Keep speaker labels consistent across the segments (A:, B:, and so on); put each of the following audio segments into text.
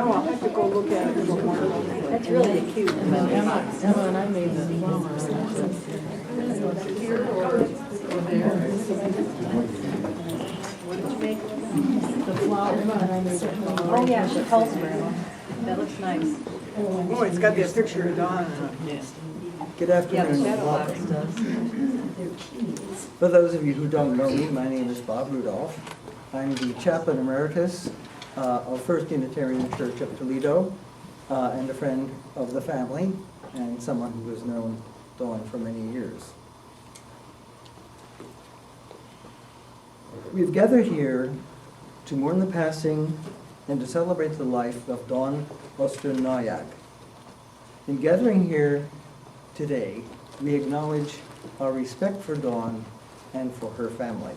A: No, I'll have to go look at it tomorrow.
B: That's really cute.
C: And then Emma and I made the flowers. The flower, Emma and I made the flowers.
B: Oh, yeah, she calls for it. That looks nice.
A: Oh, it's got that picture of Dawn on it.
D: Good
B: Yeah, the
D: afternoon.
B: shadow box does.
D: For those of you who don't know me, my name is Bob Rudolph. I'm the chaplain emeritus of First Unitarian Church of Toledo and a friend of the family and someone who has known Dawn for many years. We've gathered here to mourn the passing and to celebrate the life of Dawm Ostrand-Naujocks. In gathering here today, we acknowledge our respect for Dawn and for her family.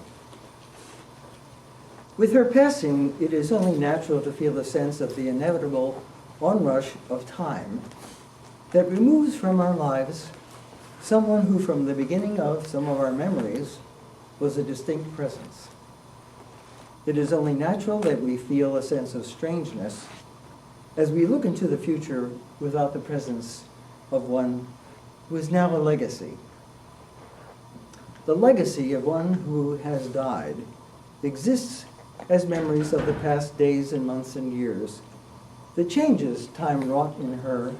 D: With her passing, it is only natural to feel a sense of the inevitable onrush of time that removes from our lives someone who, from the beginning of some of our memories, was a distinct presence. It is only natural that we feel a sense of strangeness as we look into the future without the presence of one who is now a legacy. The legacy of one who has died exists as memories of the past days and months and years, the changes time wrought in her,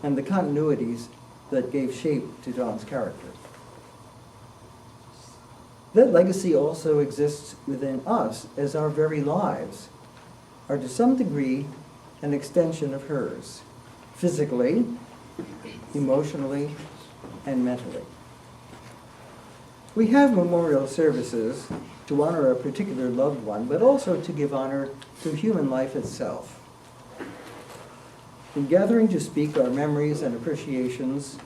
D: and the continuities that gave shape to Dawn's character. That legacy also exists within us, as our very lives are to some degree an extension of hers, physically, emotionally, and mentally. We have memorial services to honor a particular loved one, but also to give honor to human life itself. In gathering to speak our memories and appreciations,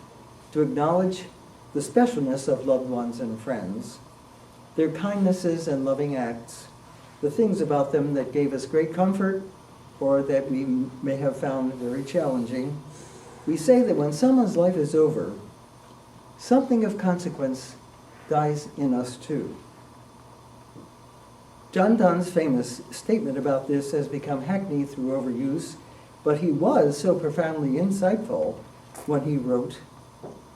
D: to acknowledge the specialness of loved ones and friends, their kindnesses and loving acts, the things about them that gave us great comfort or that we may have found very challenging, we say that when someone's life is over, something of consequence dies in us too. John Donne's famous statement about this has become hackneyed through overuse, but he was so profoundly insightful when he wrote,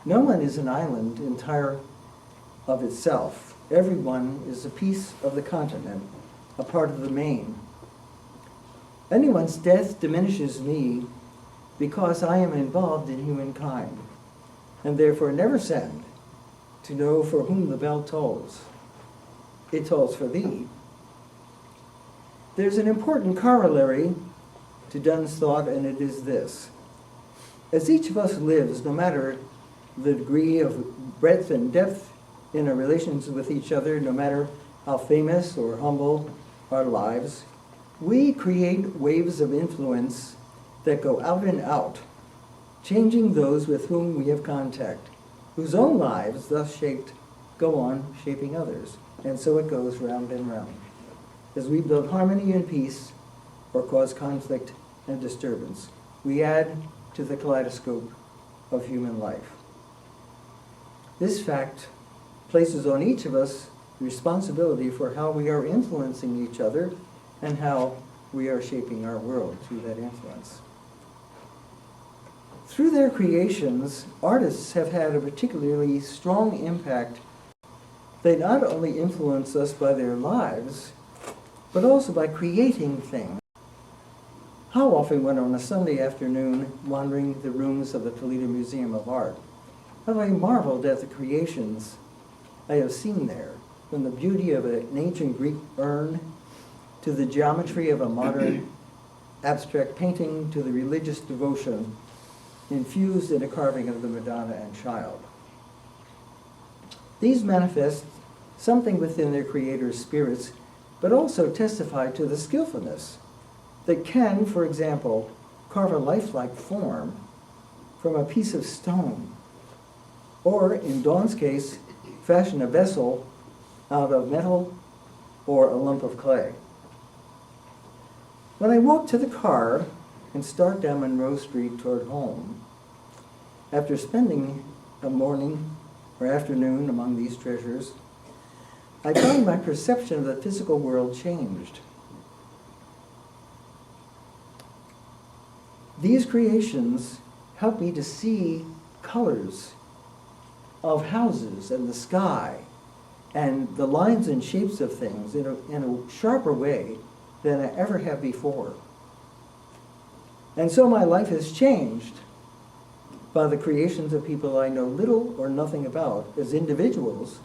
D: "No one is an island entire of itself. Everyone is a piece of the continent, a part of the main. Anyone's death diminishes me because I am involved in humankind, and therefore never send to know for whom the bell tolls. It tolls for thee." There's an important corollary to Donne's thought, and it is this. As each of us lives, no matter the degree of breadth and depth in our relations with each other, no matter how famous or humble our lives, we create waves of influence that go out and out, changing those with whom we have contact, whose own lives, thus shaped, go on shaping others. And so it goes round and round, as we build harmony and peace or cause conflict and disturbance. We add to the kaleidoscope of human life. This fact places on each of us responsibility for how we are influencing each other and how we are shaping our world through that influence. Through their creations, artists have had a particularly strong impact. They not only influence us by their lives, but also by creating things. How often, when on a Sunday afternoon wandering the rooms of the Toledo Museum of Art, have I marveled at the creations I have seen there, from the beauty of an ancient Greek urn to the geometry of a modern abstract painting to the religious devotion infused in a carving of the Madonna and Child. These manifest something within their creators' spirits, but also testify to the skillfulness that can, for example, carve a lifelike form from a piece of stone, or, in Dawn's case, fashion a vessel out of metal or a lump of clay. When I walk to the car and start down Monroe Street toward home, after spending a morning or afternoon among these treasures, I find my perception of the physical world changed. These creations help me to see colors of houses and the sky and the lines and shapes of things in a sharper way than I ever have before. And so my life has changed by the creations of people I know little or nothing about as individuals,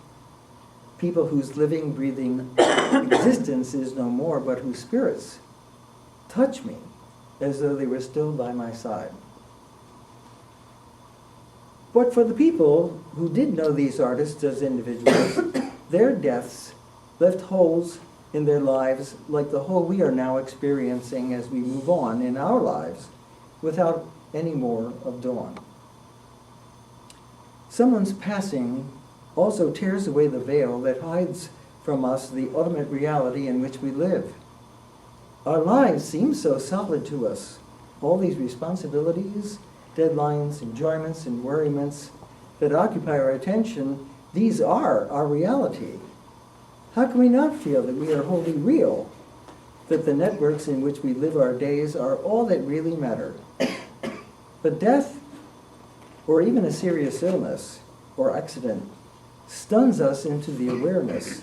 D: people whose living, breathing existence is no more, but whose spirits touch me as though they were still by my side. But for the people who did know these artists as individuals, their deaths left holes in their lives like the hole we are now experiencing as we move on in our lives without any more of dawn. Someone's passing also tears away the veil that hides from us the ultimate reality in which we live. Our lives seem so solid to us. All these responsibilities, deadlines, enjoyments, and worriments that occupy our attention, these are our reality. How can we not feel that we are wholly real, that the networks in which we live our days are all that really matter? But death, or even a serious illness or accident, stuns us into the awareness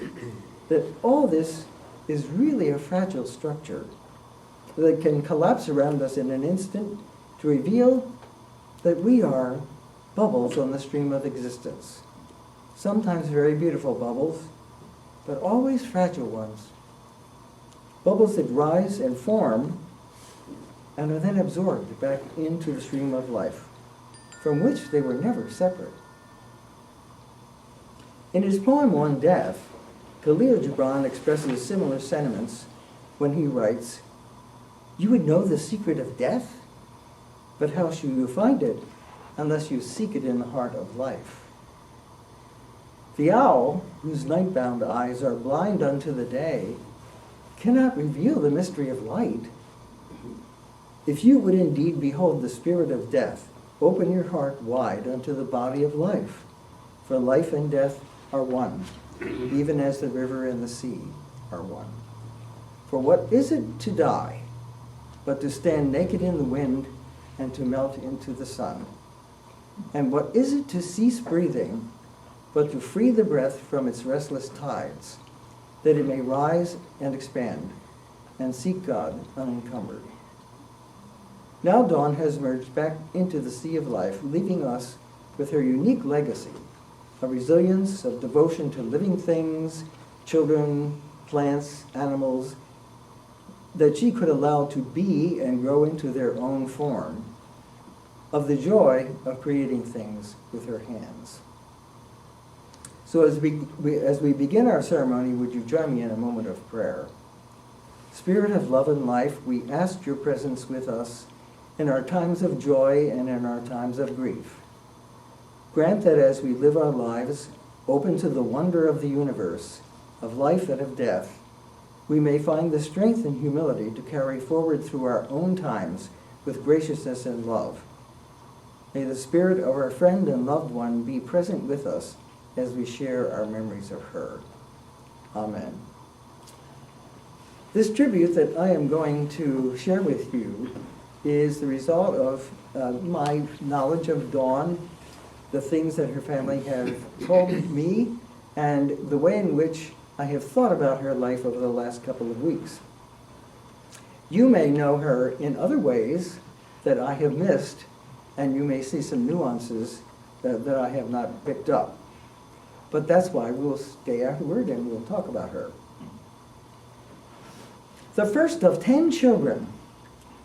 D: that all this is really a fragile structure that can collapse around us in an instant to reveal that we are bubbles on the stream of existence. Sometimes very beautiful bubbles, but always fragile ones. Bubbles that rise and form and are then absorbed back into the stream of life, from which they were never separate. In his poem On Death, Khalil Gibran expresses similar sentiments when he writes, "You would know the secret of death, but how shall you find it unless you seek it in the heart of life? The owl, whose night-bound eyes are blind unto the day, cannot reveal the mystery of light. If you would indeed behold the spirit of death, open your heart wide unto the body of life, for life and death are one, even as the river and the sea are one. For what is it to die, but to stand naked in the wind and to melt into the sun? And what is it to cease breathing, but to free the breath from its restless tides, that it may rise and expand, and seek God unencumbered? Now dawn has merged back into the sea of life, leaving us with her unique legacy of resilience, of devotion to living things, children, plants, animals, that she could allow to be and grow into their own form, of the joy of creating things with her hands. So as we begin our ceremony, would you join me in a moment of prayer? Spirit of love and life, we ask your presence with us in our times of joy and in our times of grief. Grant that as we live our lives open to the wonder of the universe, of life and of death, we may find the strength and humility to carry forward through our own times with graciousness and love. May the spirit of our friend and loved one be present with us as we share our memories of her. Amen. This tribute that I am going to share with you is the result of my knowledge of Dawn, the things that her family have told me, and the way in which I have thought about her life over the last couple of weeks. You may know her in other ways that I have missed, and you may see some nuances that I have not picked up. But that's why we'll stay afterward and we'll talk about her. The first of 10 children,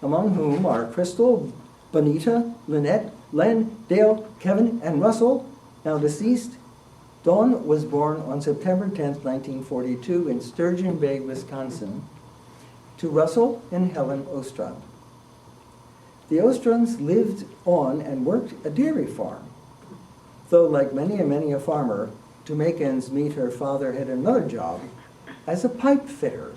D: among whom are Crystal, Bonita, Lynette, Len, Dale, Kevin, and Russell, now deceased. Dawn was born on September 10th, 1942 in Sturgeon Bay, Wisconsin, to Russell and Helen Ostrand. The Ostrands lived on and worked a dairy farm, though like many a farmer, to make ends meet, her father had another job as a pipe fitter.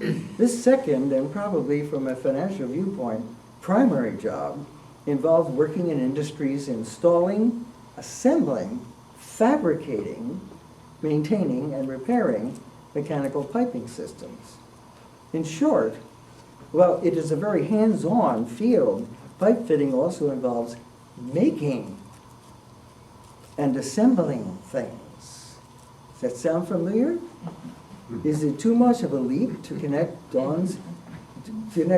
D: This second, and probably from a financial viewpoint, primary job involved working in industries installing, assembling, fabricating, maintaining, and repairing mechanical piping systems. In short, Well, it is a very hands-on field. Pipe fitting also involves making and assembling things. Does that sound familiar? Is it too much of a leap to connect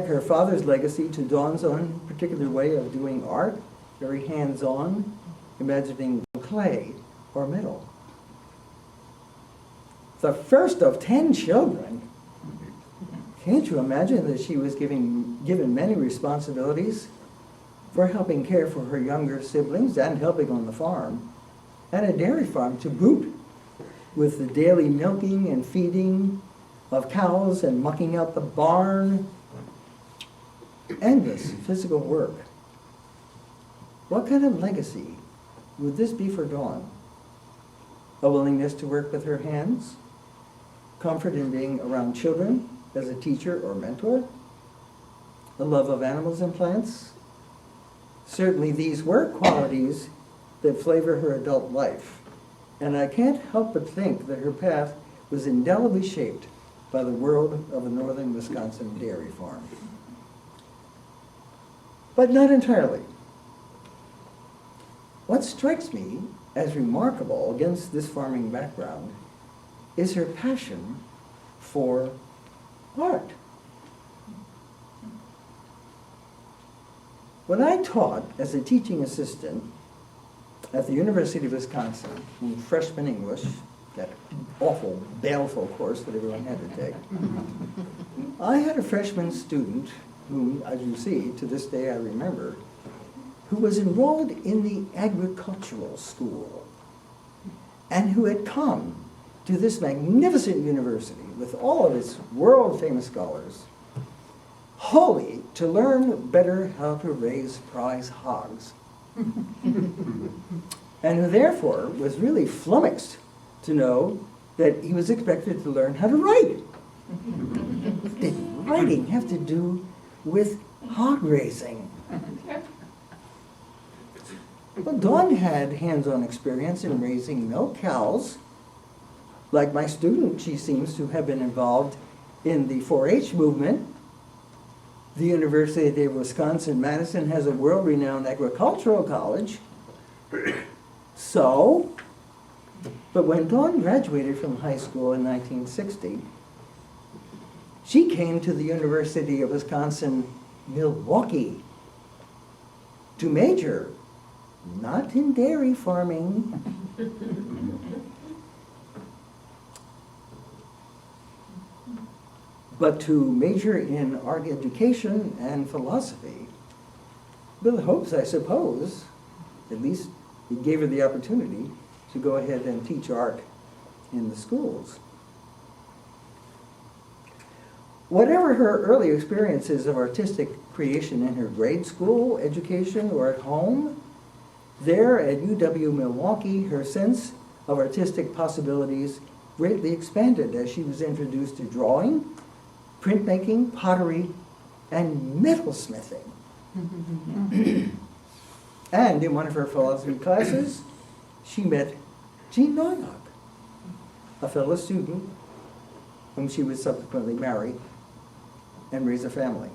D: her father's legacy to Dawn's own particular way of doing art, very hands-on, imagining clay or metal? The first of 10 children. Can't you imagine that she was given many responsibilities for helping care for her younger siblings and helping on the farm, and a dairy farm to boot, with the daily milking and feeding of cows and mucking out the barn. Endless physical work. What kind of legacy would this be for Dawn? A willingness to work with her hands? Comfort in being around children as a teacher or mentor? A love of animals and plants? Certainly these were qualities that flavor her adult life. And I can't help but think that her path was indelibly shaped by the world of a northern Wisconsin dairy farm. But not entirely. What strikes me as remarkable against this farming background is her passion for art. When I taught as a teaching assistant at the University of Wisconsin in freshman English, that awful, baleful course that everyone had to take, I had a freshman student whom, as you see, to this day I remember, who was enrolled in the agricultural school and who had come to this magnificent university with all of its world-famous scholars, wholly to learn better how to raise prize hogs. And who therefore was really flummoxed to know that he was expected to learn how to write. What did writing have to do with hog raising? Well, Dawn had hands-on experience in raising milk cows. Like my student, she seems to have been involved in the 4-H movement. The University of Wisconsin-Madison has a world-renowned agricultural college. So, but when Dawn graduated from high school in 1960, she came to the University of Wisconsin-Milwaukee to major, not in dairy farming, but to major in art education and philosophy, with hopes, I suppose, at least it gave her the opportunity to go ahead and teach art in the schools. Whatever her early experiences of artistic creation in her grade school education or at home, there at UW-Milwaukee, her sense of artistic possibilities greatly expanded as she was introduced to drawing, printmaking, pottery, and metalsmithing. And in one of her philosophy classes, she met Jean Noyak, a fellow student whom she would subsequently marry and raise a family.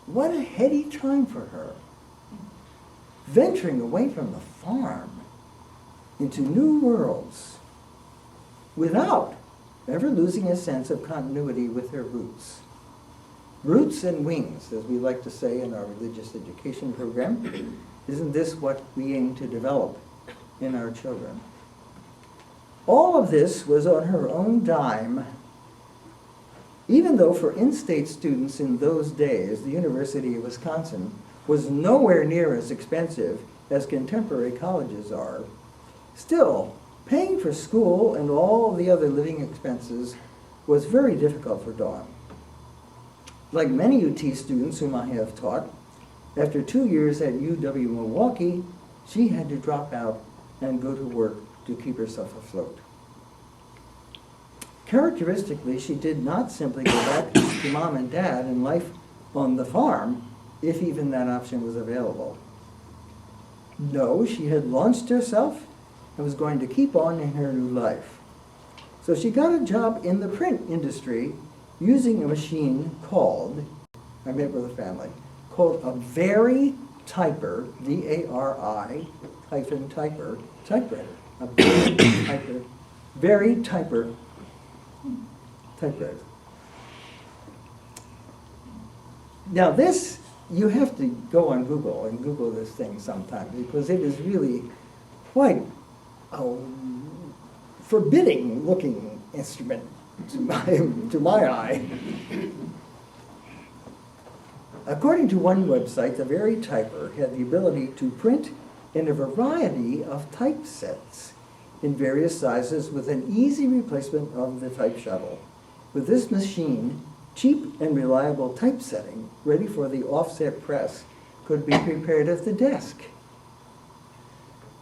D: What a heady time for her, venturing away from the farm into new worlds without ever losing a sense of continuity with her roots. Roots and wings, as we like to say in our religious education program. Isn't this what we aim to develop in our children? All of this was on her own dime, even though for in-state students in those days, the University of Wisconsin was nowhere near as expensive as contemporary colleges are. Still, paying for school and all the other living expenses was very difficult for Dawn. Like many UT students whom I have taught, after 2 years at UW-Milwaukee, she had to drop out and go to work to keep herself afloat. Characteristically, she did not simply go back to mom and dad and life on the farm, if even that option was available. No, she had launched herself and was going to keep on in her new life. So she got a job in the print industry using a machine called, I met with a family, called a Very Typer, V-A-R-I hyphen typer, typewriter. A Very Typer, Very Typer typewriter. Now this, you have to go on Google and Google this thing sometime because it is really quite a forbidding looking instrument to my eye. According to one website, the Very Typer had the ability to print in a variety of typesets in various sizes with an easy replacement of the type shuttle. With this machine, cheap and reliable typesetting ready for the offset press could be prepared at the desk.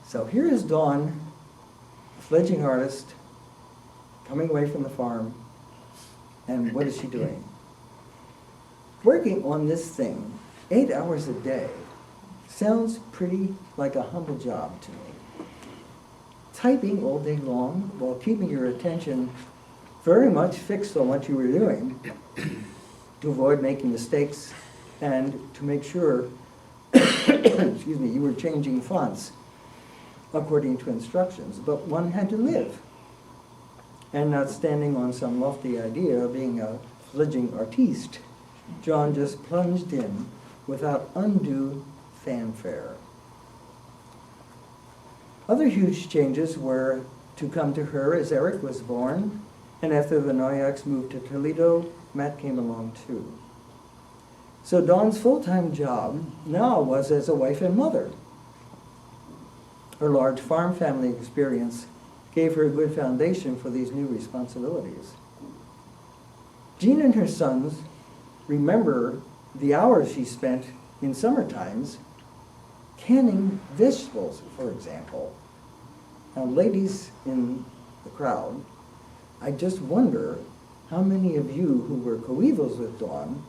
D: So here is Dawm, fledgling artist, coming away from the farm, and what is she doing? Working on this thing 8 hours a day sounds pretty like a humble job to me. Typing all day long while keeping your attention very much fixed on what you were doing to avoid making mistakes and to make sure excuse me, you were changing fonts according to instructions. But one had to live and not standing on some lofty idea of being a fledgling artiste. John just plunged in without undue fanfare. Other huge changes were to come to her as Eric was born, and after the Naujocks moved to Toledo, Matt came along too. So Dawn's full-time job now was as a wife and mother. Her large farm family experience gave her a good foundation for these new responsibilities. Jean and her sons remember the hours she spent in summer times canning vegetables, for example. Now, ladies in the crowd, I just wonder how many of you who were coevals with Dawm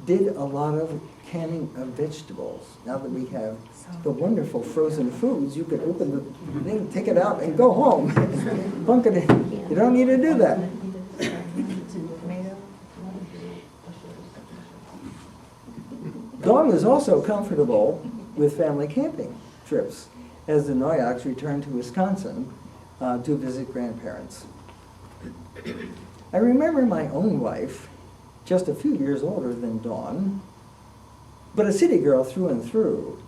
D: did a lot of canning of vegetables. Now that we have the wonderful frozen foods, you could open the thing, take it out, and go home. Plunk it in. You don't need to do that. Dawm was also comfortable with family camping trips as the Naujocks returned to Wisconsin to visit grandparents. I remember my own wife, just a few years older than Dawm, but a city girl through and through,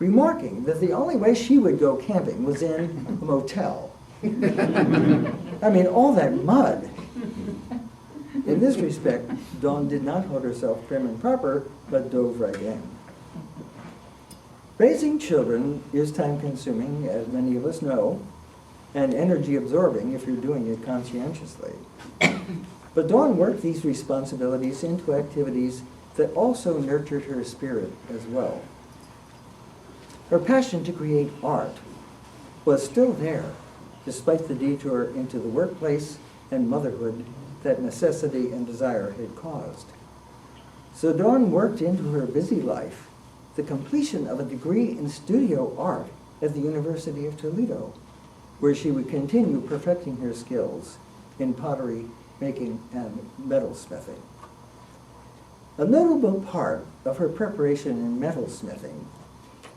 D: remarking that the only way she would go camping was in a motel. I mean, all that mud. In this respect, Dawm did not hold herself prim and proper, but dove right in. Raising children is time-consuming, as many of us know, and energy-absorbing if you're doing it conscientiously. But Dawm worked these responsibilities into activities that also nurtured her spirit as well. Her passion to create art was still there, despite the detour into the workplace and motherhood that necessity and desire had caused. So Dawm worked into her busy life the completion of a degree in studio art at the University of Toledo, where she would continue perfecting her skills in pottery making and metalsmithing. A notable part of her preparation in metalsmithing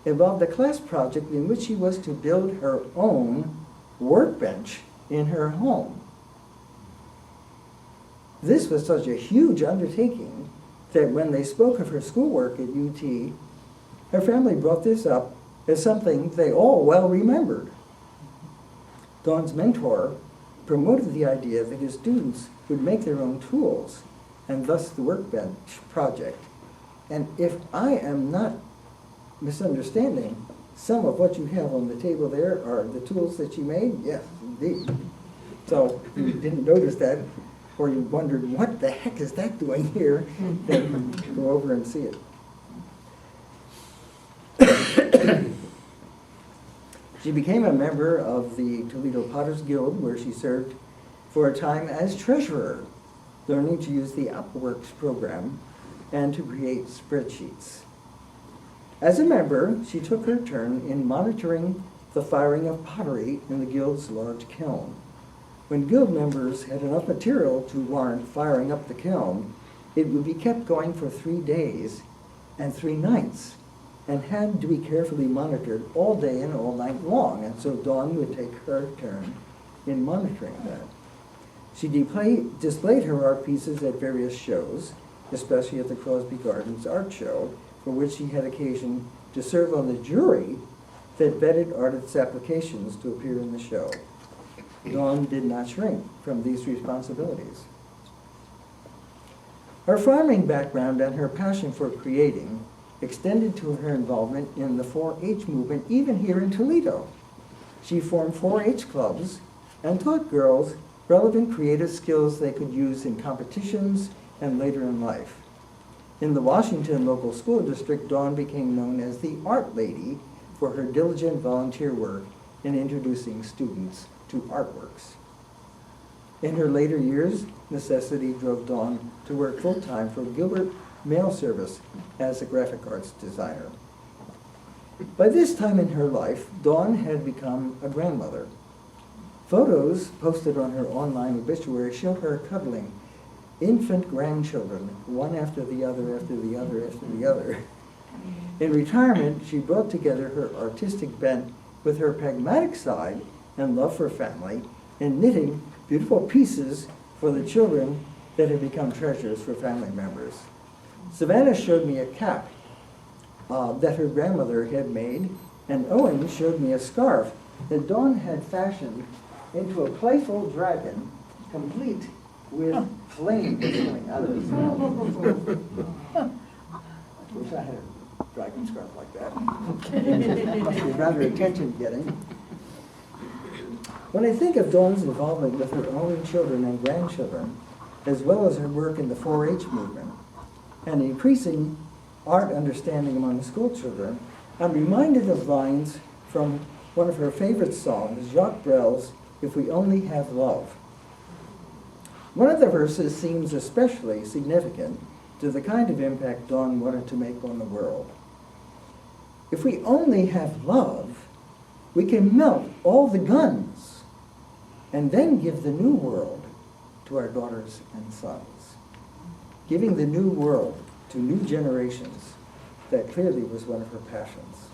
D: involved a class project in which she was to build her own workbench in her home. This was such a huge undertaking that when they spoke of her schoolwork at UT, her family brought this up as something they all well remembered. Dawm's mentor promoted the idea that his students would make their own tools, and thus the workbench project. And if I am not misunderstanding, some of what you have on the table there are the tools that she made? Yes, indeed. So if you didn't notice that, or you wondered, what the heck is that doing here? Then go over and see it. She became a member of the Toledo Potters Guild, where she served for a time as treasurer, learning to use the AppleWorks program and to create spreadsheets. As a member, she took her turn in monitoring the firing of pottery in the Guild's large kiln. When guild members had enough material to warrant firing up the kiln, it would be kept going for 3 days and 3 nights, and had to be carefully monitored all day and all night long, and so Dawm would take her turn in monitoring that. She displayed her art pieces at various shows, especially at the Crosby Gardens Art Show, for which she had occasion to serve on the jury that vetted artists' applications to appear in the show. Dawm did not shrink from these responsibilities. Her farming background and her passion for creating extended to her involvement in the 4-H movement, even here in Toledo. She formed 4-H clubs and taught girls relevant creative skills they could use in competitions and later in life. In the Washington local school district, Dawm became known as the Art Lady for her diligent volunteer work in introducing students to artworks. In her later years, necessity drove Dawm to work full-time for Gilbert Mail Service as a graphic arts designer. By this time in her life, Dawm had become a grandmother. Photos posted on her online obituary show her cuddling infant grandchildren, one after the other, after the other, after the other. In retirement, she brought together her artistic bent with her pragmatic side and love for family in knitting beautiful pieces for the children that had become treasures for family members. Savannah showed me a cap that her grandmother had made, and Owen showed me a scarf that Dawm had fashioned into a playful dragon, complete with flames coming out of his mouth. I wish I had a dragon scarf like that. Must be rather attention-getting. When I think of Dawm's involvement with her own children and grandchildren, as well as her work in the 4-H movement, and increasing art understanding among school children, I'm reminded of lines from one of her favorite songs, Jacques Brel's "If We Only Have Love." One of the verses seems especially significant to the kind of impact Dawm wanted to make on the world. If we only have love, we can melt all the guns and then give the new world to our daughters and sons. Giving the new world to new generations, that clearly was one of her passions.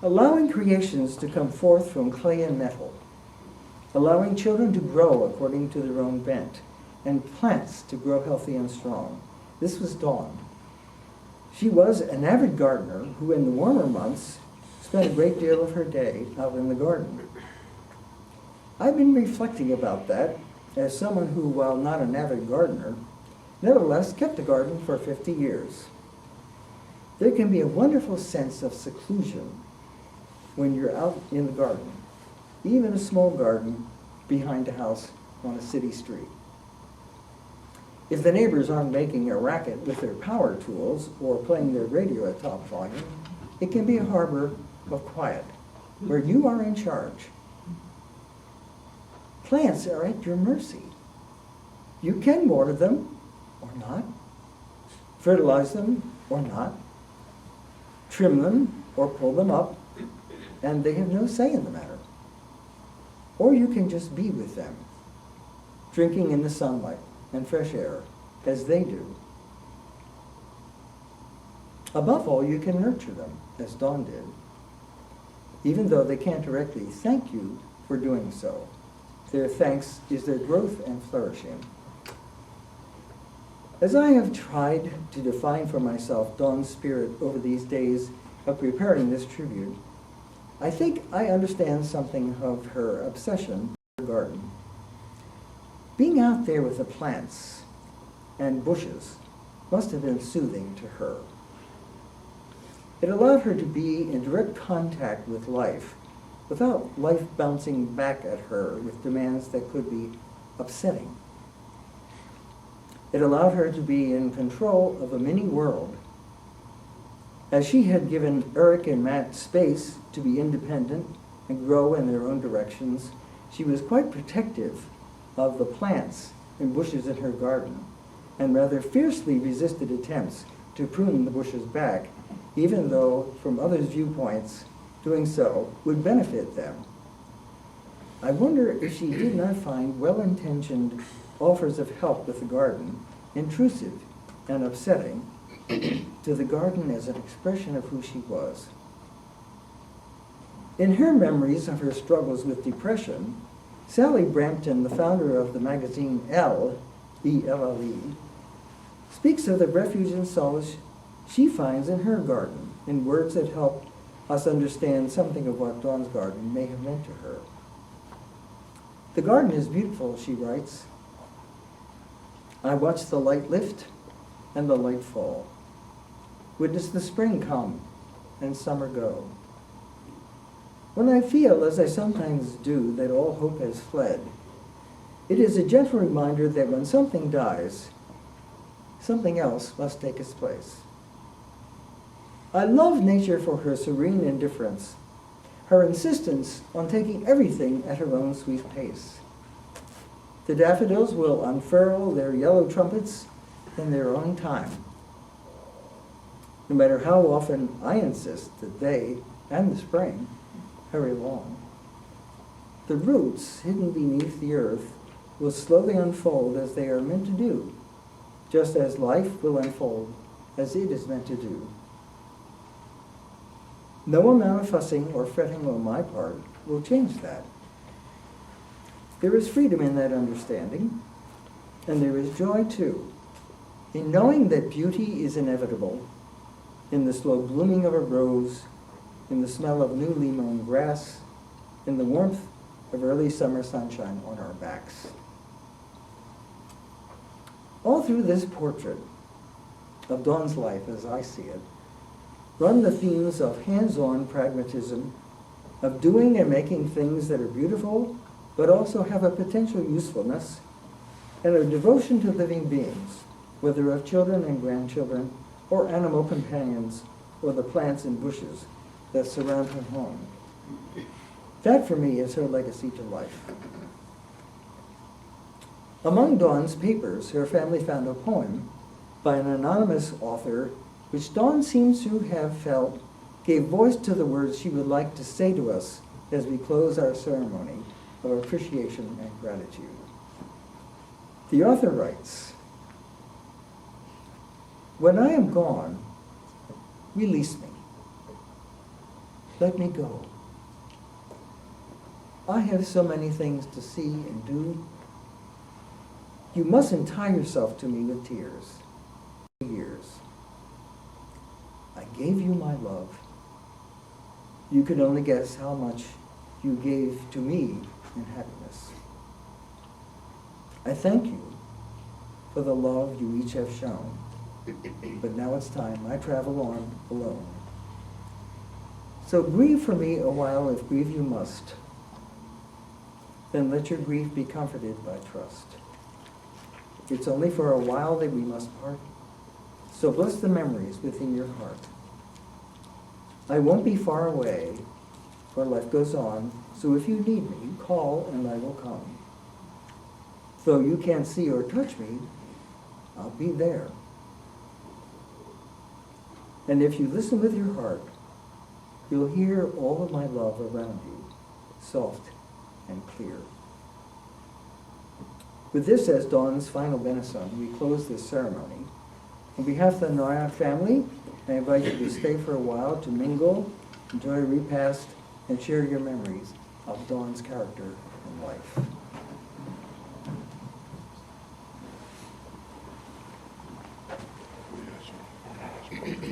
D: Allowing creations to come forth from clay and metal, allowing children to grow according to their own bent, and plants to grow healthy and strong. This was Dawm. She was an avid gardener who in the warmer months spent a great deal of her day out in the garden. I've been reflecting about that as someone who, while not an avid gardener, nevertheless kept a garden for 50 years. There can be a wonderful sense of seclusion when you're out in the garden, even a small garden behind a house on a city street. If the neighbors aren't making a racket with their power tools or playing their radio at top volume, it can be a harbor of quiet where you are in charge. Plants are at your mercy. You can water them or not, fertilize them or not, trim them or pull them up, and they have no say in the matter. Or you can just be with them, drinking in the sunlight and fresh air as they do. Above all, you can nurture them, as Dawm did, even though they can't directly thank you for doing so. Their thanks is their growth and flourishing. As I have tried to define for myself Dawm's spirit over these days of preparing this tribute, I think I understand something of her obsession with the garden. Being out there with the plants and bushes must have been soothing to her. It allowed her to be in direct contact with life without life bouncing back at her with demands that could be upsetting. It allowed her to be in control of a mini world. As she had given Eric and Matt space to be independent and grow in their own directions, she was quite protective of the plants and bushes in her garden, and rather fiercely resisted attempts to prune the bushes back, even though, from others' viewpoints, doing so would benefit them. I wonder if she did not find well-intentioned offers of help with the garden intrusive and upsetting to the garden as an expression of who she was. In her memories of her struggles with depression, Sally Brampton, the founder of the magazine Elle, E-L-L-E, speaks of the refuge and solace she finds in her garden, in words that help us understand something of what Dawn's garden may have meant to her. The garden is beautiful, she writes. I watch the light lift and the light fall. Witness the spring come and summer go. When I feel, as I sometimes do, that all hope has fled, it is a gentle reminder that when something dies, something else must take its place. I love nature for her serene indifference, her insistence on taking everything at her own sweet pace. The daffodils will unfurl their yellow trumpets in their own time, no matter how often I insist that they, and the spring, hurry along. The roots hidden beneath the earth will slowly unfold as they are meant to do, just as life will unfold as it is meant to do. No amount of fussing or fretting on my part will change that. There is freedom in that understanding, and there is joy too, in knowing that beauty is inevitable, in the slow blooming of a rose, in the smell of newly mown grass, in the warmth of early summer sunshine on our backs. All through this portrait of Dawn's life, as I see it, run the themes of hands-on pragmatism, of doing and making things that are beautiful, but also have a potential usefulness, and a devotion to living beings, whether of children and grandchildren, or animal companions, or the plants and bushes that surround her home. That, for me, is her legacy to life. Among Dawn's papers, her family found a poem by an anonymous author which Dawn seems to have felt gave voice to the words she would like to say to us as we close our ceremony of appreciation and gratitude. The author writes, "When I am gone, release me. Let me go. I have so many things to see and do. You mustn't tie yourself to me with tears. Years. I gave you my love. You could only guess how much you gave to me in happiness. I thank you for the love you each have shown, but now it's time I travel on alone. So grieve for me a while if grieve you must. Then let your grief be comforted by trust. It's only for a while that we must part, so bless the memories within your heart. I won't be far away, for life goes on, so if you need me, call and I will come. Though you can't see or touch me, I'll be there. And if you listen with your heart, you'll hear all of my love around you, soft and clear." With this as Dawn's final benison, we close this ceremony. On behalf of the Naujocks family, I invite you to stay for a while to mingle, enjoy a repast, and share your memories of Dawn's character and life.
E: Yes.